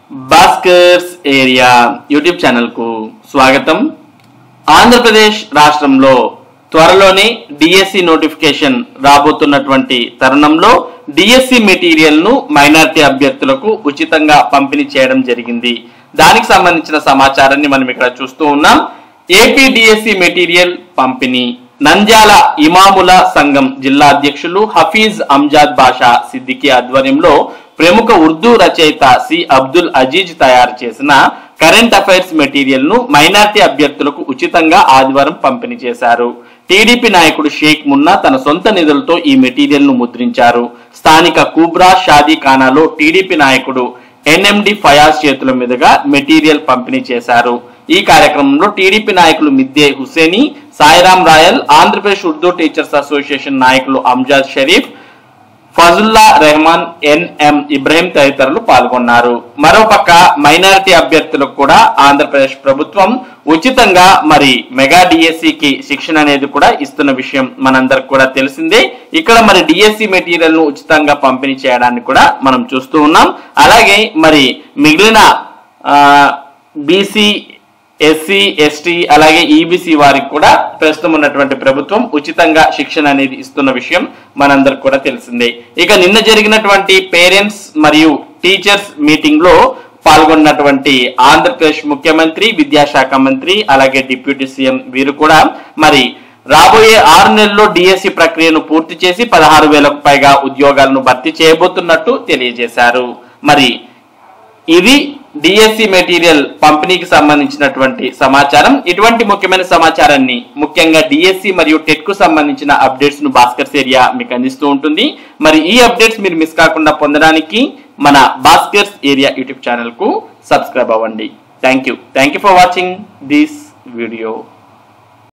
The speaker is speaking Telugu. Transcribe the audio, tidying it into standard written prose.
భాస్కర్స్ ఏరియా యూట్యూబ్ ఛానల్ కు స్వాగతం. ఆంధ్రప్రదేశ్ రాష్ట్రంలో త్వరలోనే డిఎస్సి నోటిఫికేషన్ రాబోతున్నటువంటి తరుణంలో డిఎస్సి మెటీరియల్ ను మైనారిటీ అభ్యర్థులకు ఉచితంగా పంపిణీ చేయడం జరిగింది. దానికి సంబంధించిన సమాచారాన్ని మనం ఇక్కడ చూస్తూ ఉన్నాం. ఏపీ డిఎస్సి మెటీరియల్ పంపిణీ నంద్యాల ఇమాముల సంఘం జిల్లా అధ్యక్షులు హఫీజ్ అంజాద్ బాషా సిద్దికి ఆధ్వర్యంలో ప్రముఖ ఉర్దూ రచయిత సి అబ్దుల్ అజీజ్ తయారు చేసిన కరెంట్ అఫైర్స్ మెటీరియల్ ను మైనారిటీ అభ్యర్థులకు ఉచితంగా ఆదివారం పంపిణీ చేశారు. టీడీపీ నాయకుడు షేక్ మున్నా తన సొంత నిధులతో ఈ మెటీరియల్ ను ముద్రించారు. స్థానిక కుబ్రా షాదీ ఖానాలో టీడీపీ నాయకుడు ఎన్ఎండి ఫయాజ్ చేతుల మీదుగా మెటీరియల్ పంపిణీ చేశారు. ఈ కార్యక్రమంలో టీడీపీ నాయకులు మిద్దే Hussaini, Sairam royal, Andhra Pradesh Urdu teachers association నాయకులు అంజాద్ షరీఫ్, ఫజుల్లా రెహమాన్, ఎన్ఎం ఇబ్రహీం తదితరులు పాల్గొన్నారు. మరోపక్క మైనారిటీ అభ్యర్థులకు కూడా ఆంధ్రప్రదేశ్ ప్రభుత్వం ఉచితంగా మెగా డిఎస్సికి శిక్షణ అనేది కూడా ఇస్తున్న విషయం మనందరికి కూడా తెలిసిందే. ఇక్కడ డిఎస్సి మెటీరియల్ ను ఉచితంగా పంపిణీ చేయడాన్ని కూడా మనం చూస్తూ ఉన్నాం. అలాగే మిగిలిన బీసీ, ఎస్సీ, ఎస్టీ అలాగే ఈబీసీ వారికి కూడా ప్రస్తుతం ఉన్నటువంటి ప్రభుత్వం ఉచితంగా శిక్షణ అనేది ఇస్తున్న విషయం మనందరికి కూడా తెలిసిందే. ఇక నిన్న జరిగినటువంటి పేరెంట్స్ మరియు టీచర్స్ మీటింగ్ లో పాల్గొన్నటువంటి ఆంధ్రప్రదేశ్ ముఖ్యమంత్రి, విద్యాశాఖ మంత్రి అలాగే డిప్యూటీ సీఎం వీరు కూడా రాబోయే 6 నెలల్లో డిఎస్సి ప్రక్రియను పూర్తి చేసి 16,000కు పైగా ఉద్యోగాలను భర్తీ చేయబోతున్నట్టు తెలియజేశారు. ఇది డిఎస్సి మెటీరియల్ పంపిణీకి సంబంధించినటువంటి సమాచారం. ఇటువంటి ముఖ్యమైన సమాచారాన్ని, ముఖ్యంగా డిఎస్సి మరియు టెట్ కు సంబంధించిన అప్డేట్స్ ను భాస్కర్స్ ఏరియా మీకు అందిస్తూ ఉంటుంది. ఈ అప్డేట్స్ మీరు మిస్ కాకుండా పొందడానికి మన భాస్కర్స్ ఏరియా యూట్యూబ్ ఛానల్ కు సబ్స్క్రైబ్ అవ్వండి. Thank you for watching this video.